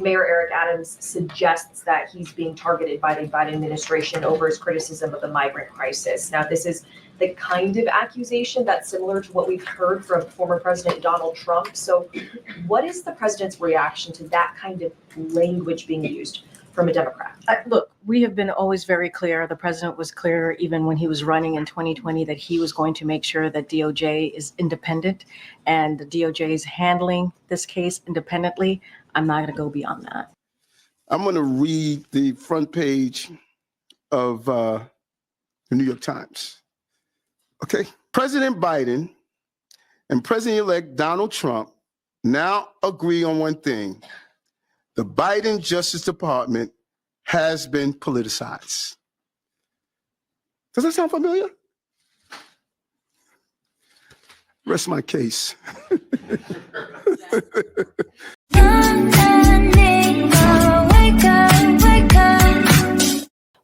Mayor Eric Adams suggests that he's being targeted by the Biden administration over his criticism of the migrant crisis. Now, this is the kind of accusation that's similar to what we've heard from former President Donald Trump. So what is the president's reaction to that kind of language being used from a Democrat? Look, we have been always very clear. The president was clear even when he was running in 2020 that he was going to make sure that DOJ is independent, and the DOJ is handling this case independently. I'm not going to go beyond that. I'm going to read the front page of the New York Times. Okay. President Biden and President-elect Donald Trump now agree on one thing. The Biden Justice Department has been politicized. Does that sound familiar? Rest my case.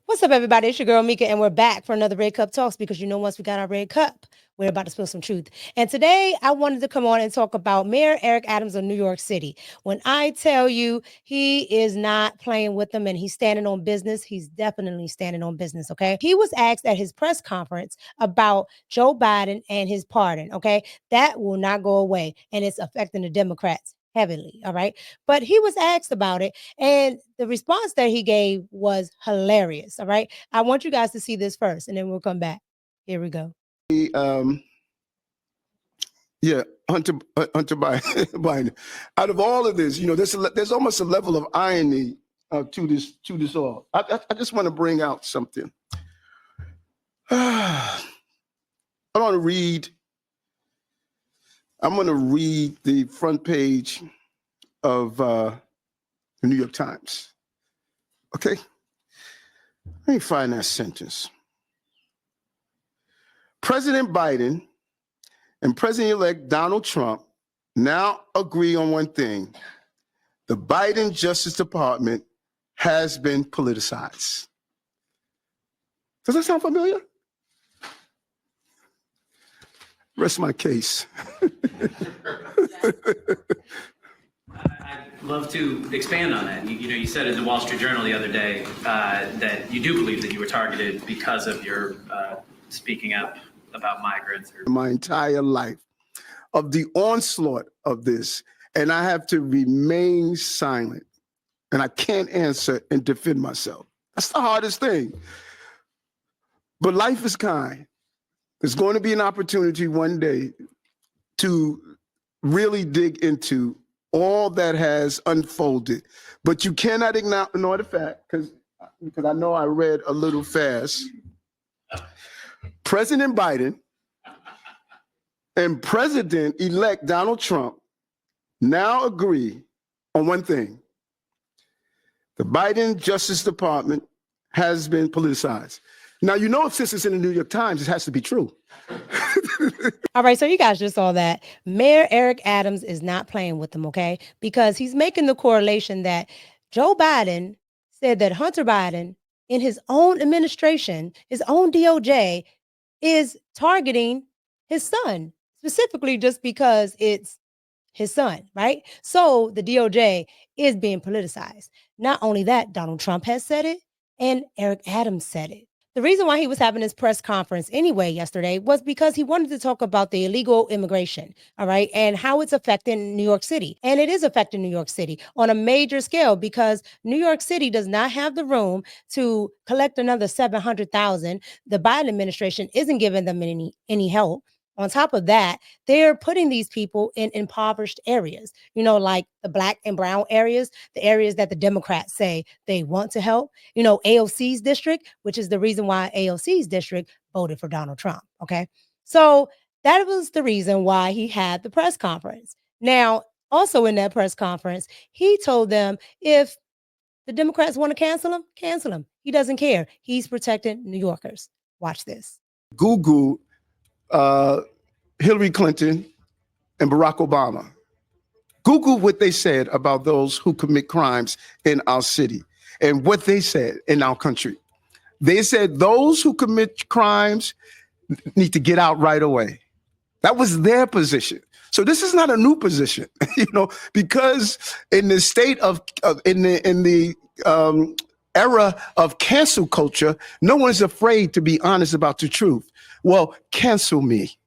What's up, everybody? It's your girl, Mika, and we're back for another Red Cup Talks because once we got our Red Cup, we're about to spill some truth. And today, I wanted to come on and talk about Mayor Eric Adams of New York City. When I tell you he is not playing with them and he's standing on business, he's definitely standing on business, okay? He was asked at his press conference about Joe Biden and his pardon, okay? That will not go away, and it's affecting the Democrats heavily, all right? But he was asked about it, and the response that he gave was hilarious, all right? I want you guys to see this first, and then we'll come back. Here we go. Hunter Biden. Out of all of this, there's almost a level of irony to this all. I just want to bring out something. I'm going to read the front page of the New York Times. Okay? Let me find that sentence. President Biden and President-elect Donald Trump now agree on one thing. The Biden Justice Department has been politicized. Does that sound familiar? Rest my case. I'd love to expand on that. You said in the Wall Street Journal the other day that you do believe that you were targeted because of your speaking up about migrants. My entire life of the onslaught of this, and I have to remain silent, and I can't answer and defend myself. That's the hardest thing. But life is kind. There's going to be an opportunity one day to really dig into all that has unfolded. But you cannot ignore the fact, because I know I read a little fast. President Biden and President-elect Donald Trump now agree on one thing. The Biden Justice Department has been politicized. Now, since it's in the New York Times, it has to be true. All right, so you guys just saw that. Mayor Eric Adams is not playing with them, okay? Because he's making the correlation that Joe Biden said that Hunter Biden, in his own administration, his own DOJ, is targeting his son, specifically just because it's his son, right? So the DOJ is being politicized. Not only that, Donald Trump has said it, and Eric Adams said it. The reason why he was having his press conference anyway yesterday was because he wanted to talk about the illegal immigration, all right, and how it's affecting New York City. And it is affecting New York City on a major scale because New York City does not have the room to collect another 700,000. The Biden administration isn't giving them any help. On top of that, they're putting these people in impoverished areas, like the Black and brown areas, the areas that the Democrats say they want to help, AOC's district, which is the reason why AOC's district voted for Donald Trump. Okay. So that was the reason why he had the press conference. Now, also in that press conference, he told them if the Democrats want to cancel him, cancel him. He doesn't care. He's protecting New Yorkers. Watch this. Google Hillary Clinton and Barack Obama. Google what they said about those who commit crimes in our city and what they said in our country. They said those who commit crimes need to get out right away. That was their position. So this is not a new position, because in the state in the era of cancel culture, no one's afraid to be honest about the truth. Well, cancel me,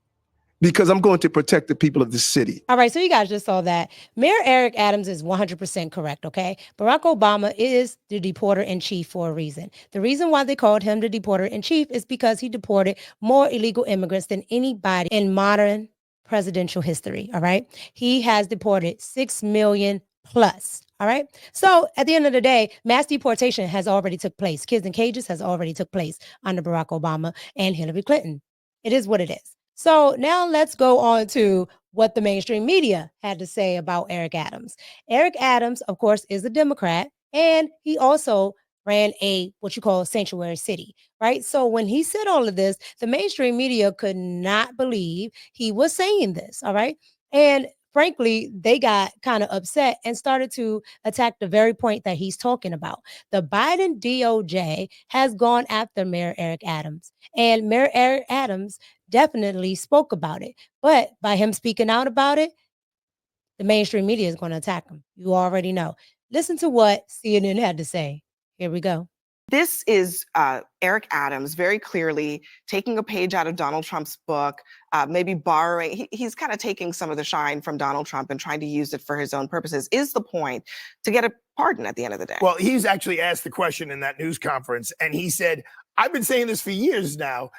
because I'm going to protect the people of the city. All right, so you guys just saw that. Mayor Eric Adams is 100% correct, okay? Barack Obama is the deporter-in-chief for a reason. The reason why they called him the deporter-in-chief is because he deported more illegal immigrants than anybody in modern presidential history, all right? He has deported 6 million plus, all right? So at the end of the day, mass deportation has already took place. Kids in cages has already took place under Barack Obama and Hillary Clinton. It is what it is. So now let's go on to what the mainstream media had to say about Eric Adams. Eric Adams, of course, is a Democrat, and he also ran what you call a sanctuary city, right? So when he said all of this, the mainstream media could not believe he was saying this, all right? And frankly, they got kind of upset and started to attack the very point that he's talking about. The Biden DOJ has gone after Mayor Eric Adams, and Mayor Eric Adams definitely spoke about it. But by him speaking out about it, the mainstream media is going to attack him. You already know. Listen to what CNN had to say. Here we go. This is Eric Adams very clearly taking a page out of Donald Trump's book, maybe borrowing. He's kind of taking some of the shine from Donald Trump and trying to use it for his own purposes. Is the point to get a pardon at the end of the day? Well, he's actually asked the question in that news conference, and he said, I've been saying this for years now.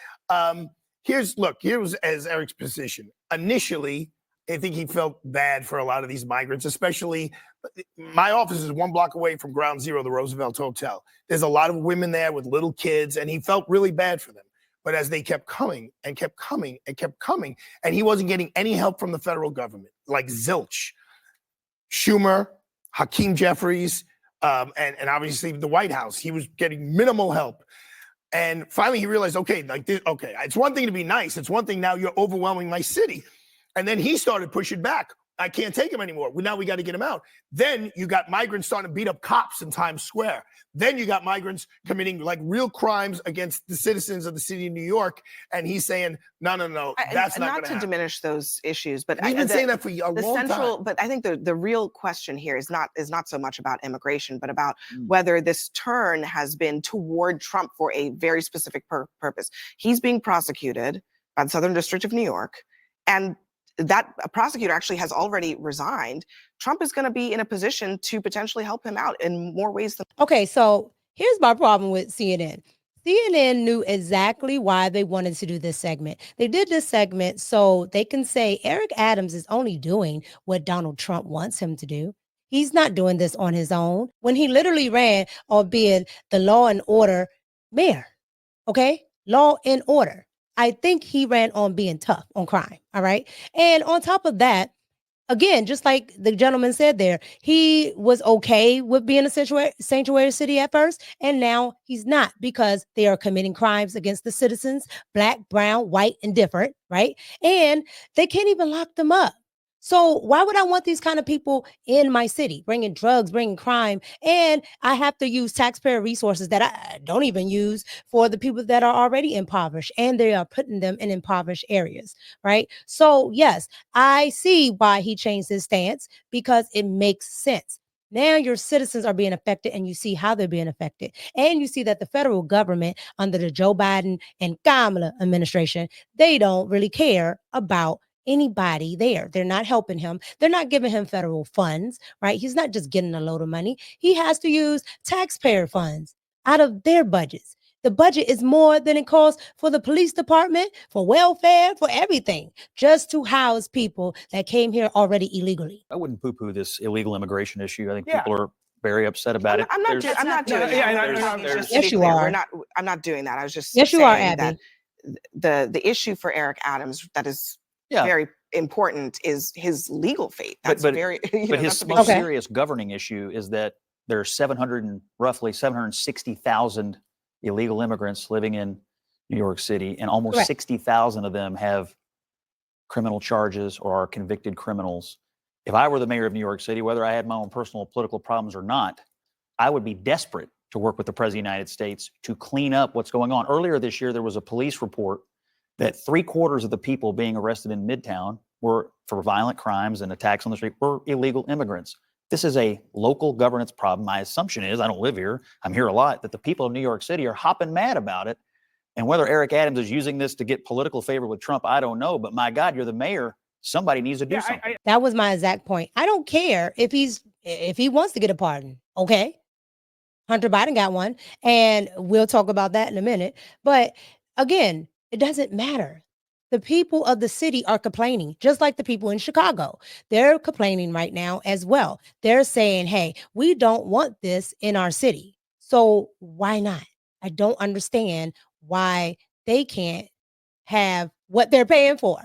Here was as Eric's position. Initially, I think he felt bad for a lot of these migrants, especially my office is 1 block away from Ground Zero, the Roosevelt Hotel. There's a lot of women there with little kids, and he felt really bad for them. But as they kept coming and kept coming and kept coming, and he wasn't getting any help from the federal government, like zilch. Schumer, Hakeem Jeffries, and obviously the White House, he was getting minimal help. And finally he realized, okay, it's one thing to be nice. It's one thing now you're overwhelming my city. And then he started pushing back. I can't take him anymore. Now we got to get him out. Then you got migrants starting to beat up cops in Times Square. Then you got migrants committing like real crimes against the citizens of the city of New York. And he's saying, no, that's not going to happen. Not to diminish those issues, but he's been saying that for a long time. But I think the real question here is not so much about immigration, but about whether this turn has been toward Trump for a very specific purpose. He's being prosecuted by the Southern District of New York, and that prosecutor actually has already resigned. Trump is going to be in a position to potentially help him out in more ways than. Okay, so here's my problem with CNN. CNN knew exactly why they wanted to do this segment. They did this segment so they can say Eric Adams is only doing what Donald Trump wants him to do. He's not doing this on his own. When he literally ran on being the law and order mayor, okay? Law and order. I think he ran on being tough on crime, all right? And on top of that, again, just like the gentleman said there, he was okay with being a sanctuary city at first, and now he's not because they are committing crimes against the citizens, black, brown, white, and different, right? And they can't even lock them up. So why would I want these kind of people in my city, bringing drugs, bringing crime, and I have to use taxpayer resources that I don't even use for the people that are already impoverished, and they are putting them in impoverished areas, right? So yes, I see why he changed his stance because it makes sense. Now your citizens are being affected and you see how they're being affected. And you see that the federal government under the Joe Biden and Kamala administration, they don't really care about anybody there. They're not helping him. They're not giving him federal funds, right? He's not just getting a load of money. He has to use taxpayer funds out of their budgets. The budget is more than it costs for the police department, for welfare, for everything, just to house people that came here already illegally. I wouldn't poo-poo this illegal immigration issue. I think people are very upset about it. I'm not doing that. Yes, you are. I'm not doing that. I was just yes, you are, saying Abby. that the issue for Eric Adams that is very important is his legal fate. That's but his most serious governing issue is that there are roughly 760,000 illegal immigrants living in New York City, and almost 60,000 of them have criminal charges or are convicted criminals. If I were the mayor of New York City, whether I had my own personal political problems or not, I would be desperate to work with the President of the United States to clean up what's going on. Earlier this year, there was a police report that 3/4 of the people being arrested in Midtown were for violent crimes and attacks on the street were illegal immigrants. This is a local governance problem. My assumption is, I don't live here, I'm here a lot, that the people of New York City are hopping mad about it. And whether Eric Adams is using this to get political favor with Trump, I don't know. But my God, you're the mayor. Somebody needs to do something. That was my exact point. I don't care if he wants to get a pardon. Okay. Hunter Biden got one, and we'll talk about that in a minute. But again, it doesn't matter. The people of the city are complaining, just like the people in Chicago. They're complaining right now as well. They're saying, hey, we don't want this in our city. So why not? I don't understand why they can't have what they're paying for.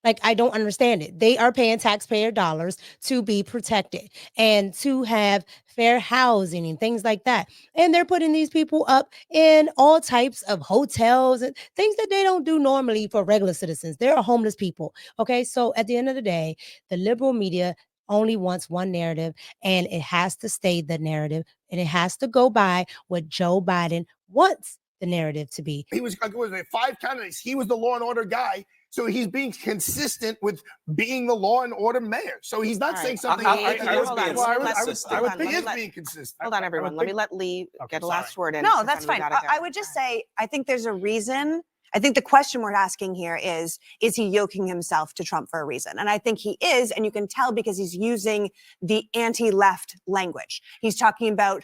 Like, I don't understand it. They are paying taxpayer dollars to be protected and to have fair housing and things like that. And they're putting these people up in all types of hotels and things that they don't do normally for regular citizens. They're homeless people. Okay. So at the end of the day, the liberal media only wants one narrative, and it has to stay the narrative, and it has to go by what Joe Biden wants the narrative to be. He was 5 candidates. He was the law and order guy. So he's being consistent with being the law and order mayor. So he's not saying something. I would think he's being consistent. Hold on, everyone. Let me let Lee get a last word in. No, since that's then we fine. gotta go. I would just say, I think there's a reason. I think the question we're asking here is he yoking himself to Trump for a reason? And I think he is, and you can tell because he's using the anti-left language. He's talking about,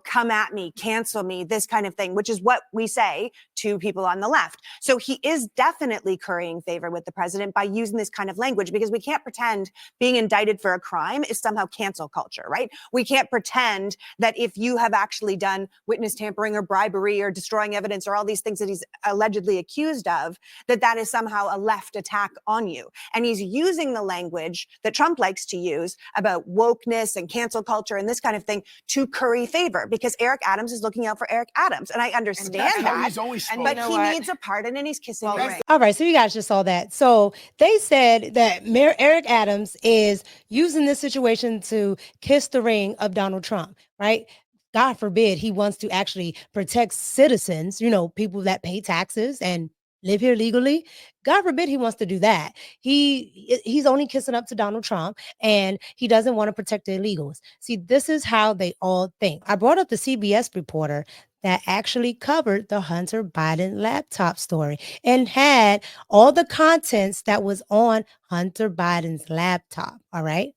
come at me, cancel me, this kind of thing, which is what we say to people on the left. So he is definitely currying favor with the president by using this kind of language, because we can't pretend being indicted for a crime is somehow cancel culture, right? We can't pretend that if you have actually done witness tampering or bribery or destroying evidence or all these things that he's allegedly accused of, that is somehow a left attack on you. And he's using the language that Trump likes to use about wokeness and cancel culture and this kind of thing to curry favor, because Eric Adams is looking out for Eric Adams. And I understand that. He's always But he needs a pardon, and he's kissing the ring. All right, so you guys just saw that. So they said that Mayor Eric Adams is using this situation to kiss the ring of Donald Trump, right? God forbid he wants to actually protect citizens, people that pay taxes and live here legally. God forbid he wants to do that. He's only kissing up to Donald Trump, and he doesn't want to protect the illegals. See, this is how they all think. I brought up the CBS reporter that actually covered the Hunter Biden laptop story and had all the contents that was on Hunter Biden's laptop. All right.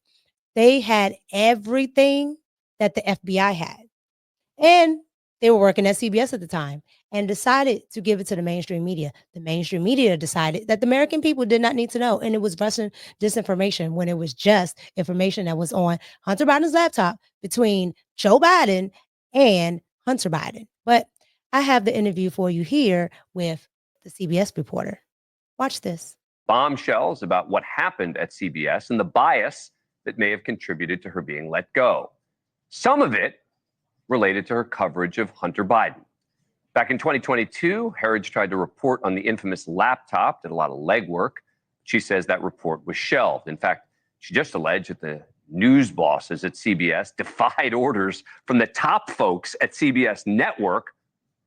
They had everything that the FBI had. And they were working at CBS at the time and decided to give it to the mainstream media. The mainstream media decided that the American people did not need to know. And it was Russian disinformation when it was just information that was on Hunter Biden's laptop between Joe Biden and Hunter Biden. But I have the interview for you here with the CBS reporter. Watch this. Bombshells about what happened at CBS and the bias that may have contributed to her being let go. Some of it related to her coverage of Hunter Biden. Back in 2022, Heritage tried to report on the infamous laptop, did a lot of legwork. She says that report was shelved. In fact, she just alleged that the news bosses at CBS defied orders from the top folks at CBS Network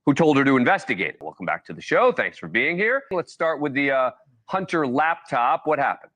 who told her to investigate it. Welcome back to the show. Thanks for being here. Let's start with the Hunter laptop. What happened?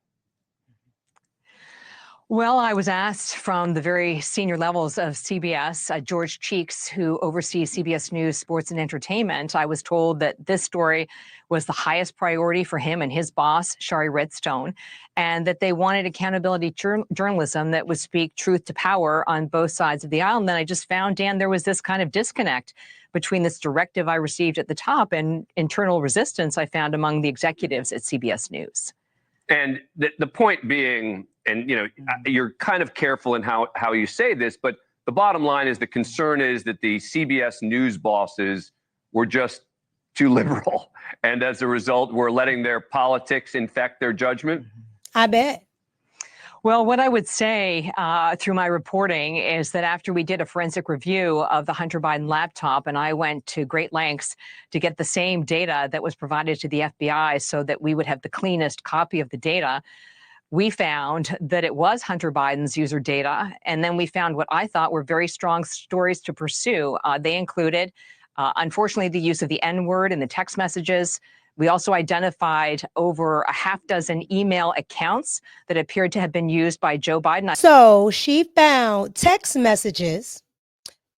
Well, I was asked from the very senior levels of CBS, George Cheeks, who oversees CBS News, Sports and Entertainment. I was told that this story was the highest priority for him and his boss, Shari Redstone, and that they wanted accountability journalism that would speak truth to power on both sides of the aisle. And then I just found, Dan, there was this kind of disconnect between this directive I received at the top and internal resistance I found among the executives at CBS News. And the point being, and you're kind of careful in how you say this, but the bottom line is the concern is that the CBS News bosses were just too liberal. And as a result, we're letting their politics infect their judgment. I bet. Well, what I would say through my reporting is that after we did a forensic review of the Hunter Biden laptop, and I went to great lengths to get the same data that was provided to the FBI so that we would have the cleanest copy of the data, we found that it was Hunter Biden's user data. And then we found what I thought were very strong stories to pursue. They included, unfortunately, the use of the N-word in the text messages, We also identified over a half dozen email accounts that appeared to have been used by Joe Biden. So she found text messages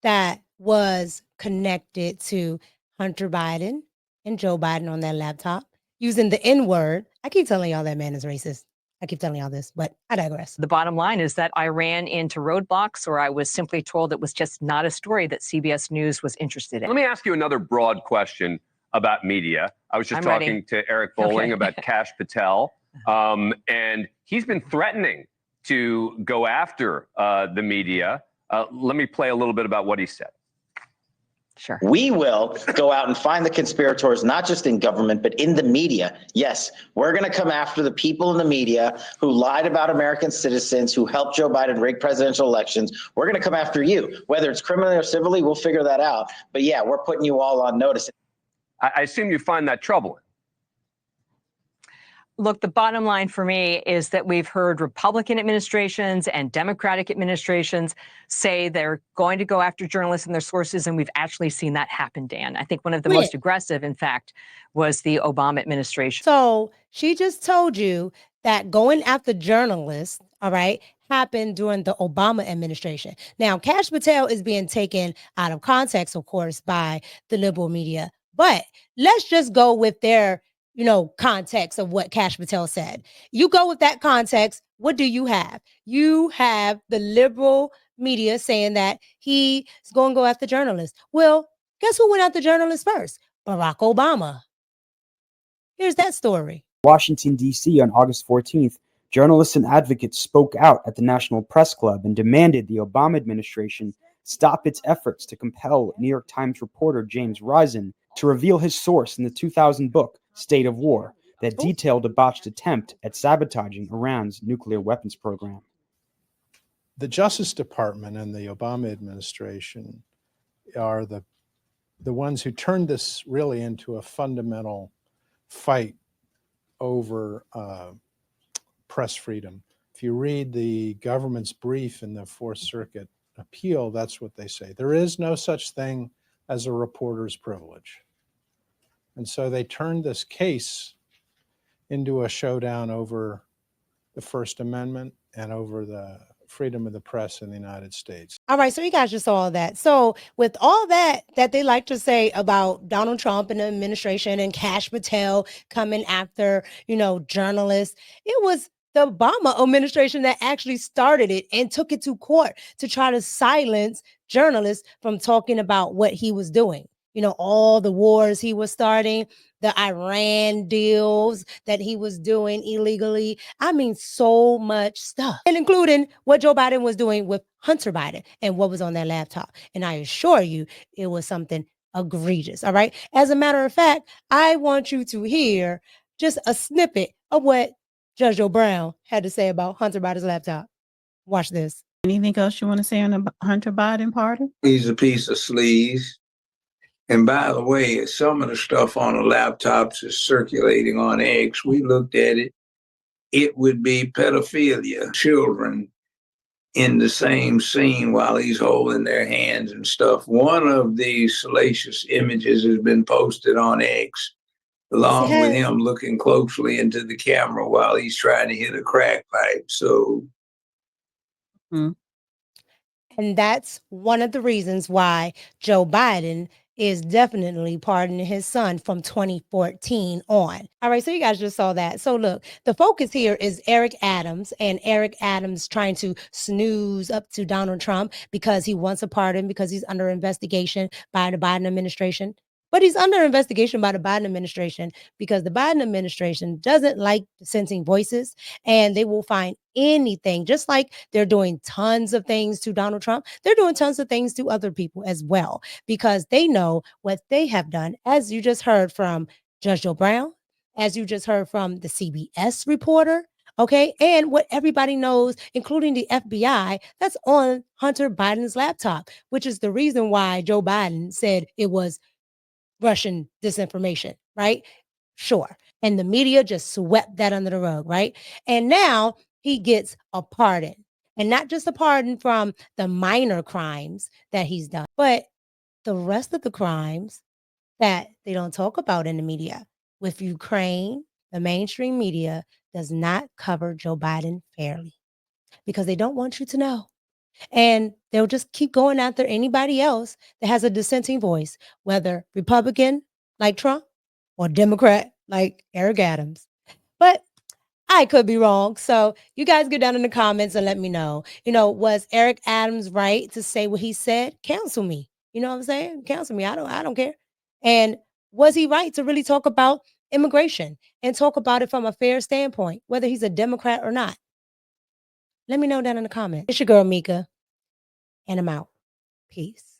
that was connected to Hunter Biden and Joe Biden on their laptop using the N-word. I keep telling y'all that man is racist. I keep telling y'all this, but I digress. The bottom line is that I ran into roadblocks, or I was simply told it was just not a story that CBS News was interested in. Let me ask you another broad question about media. I was just I'm talking ready. to Eric Bolling Okay. about Kash Patel, and he's been threatening to go after the media. Let me play a little bit about what he said. Sure. We will go out and find the conspirators, not just in government, but in the media. Yes, we're going to come after the people in the media who lied about American citizens, who helped Joe Biden rig presidential elections. We're going to come after you. Whether it's criminally or civilly, we'll figure that out. But yeah, we're putting you all on notice. I assume you find that troubling. Look, the bottom line for me is that we've heard Republican administrations and Democratic administrations say they're going to go after journalists and their sources, and we've actually seen that happen, Dan. I think one of the most aggressive, in fact, was the Obama administration. So she just told you that going after journalists, all right, happened during the Obama administration. Now, Kash Patel is being taken out of context, of course, by the liberal media. But let's just go with their context of what Kash Patel said. You go with that context, what do you have? You have the liberal media saying that he's going to go after journalists. Well, guess who went after journalists first? Barack Obama. Here's that story. Washington, D.C. on August 14th, journalists and advocates spoke out at the National Press Club and demanded the Obama administration stop its efforts to compel New York Times reporter James Risen to reveal his source in the 2000 book, State of War, that detailed a botched attempt at sabotaging Iran's nuclear weapons program. The Justice Department and the Obama administration are the ones who turned this really into a fundamental fight over press freedom. If you read the government's brief in the Fourth Circuit appeal, that's what they say. There is no such thing as a reporter's privilege. And so they turned this case into a showdown over the First Amendment and over the freedom of the press in the United States. All right, so you guys just saw all that. So with all that they like to say about Donald Trump and the administration and Kash Patel coming after, journalists, it was the Obama administration that actually started it and took it to court to try to silence journalists from talking about what he was doing. All the wars he was starting, the Iran deals that he was doing illegally. I mean, so much stuff. And including what Joe Biden was doing with Hunter Biden and what was on their laptop. And I assure you, it was something egregious. All right. As a matter of fact, I want you to hear just a snippet of what Judge Joe Brown had to say about Hunter Biden's laptop. Watch this. Anything else you want to say on the Hunter Biden party? He's a piece of sleaze. And by the way, some of the stuff on the laptops is circulating on X. We looked at it. It would be pedophilia, children in the same scene while he's holding their hands and stuff. One of these salacious images has been posted on X, along with him looking closely into the camera while he's trying to hit a crack pipe. So. And that's one of the reasons why Joe Biden is definitely pardoning his son from 2014 on. All right, so you guys just saw that. So look, the focus here is Eric Adams, and Eric Adams trying to snooze up to Donald Trump because he wants a pardon because he's under investigation by the Biden administration. But he's under investigation by the Biden administration because the Biden administration doesn't like dissenting voices, and they will find anything, just like they're doing tons of things to Donald Trump. They're doing tons of things to other people as well, because they know what they have done, as you just heard from Judge Joe Brown, as you just heard from the CBS reporter, okay, and what everybody knows, including the FBI, that's on Hunter Biden's laptop, which is the reason why Joe Biden said it was Russian disinformation, right? Sure. And the media just swept that under the rug, right? And now he gets a pardon, and not just a pardon from the minor crimes that he's done, but the rest of the crimes that they don't talk about in the media. with Ukraine, the mainstream media does not cover Joe Biden fairly because they don't want you to know. And they'll just keep going after anybody else that has a dissenting voice, whether Republican like Trump or Democrat like Eric Adams. But I could be wrong. So you guys get down in the comments and let me know. Was Eric Adams right to say what he said? Counsel me. You know what I'm saying? Counsel me. I don't care. And was he right to really talk about immigration and talk about it from a fair standpoint, whether he's a Democrat or not? Let me know down in the comments. It's your girl Mika, and I'm out. Peace.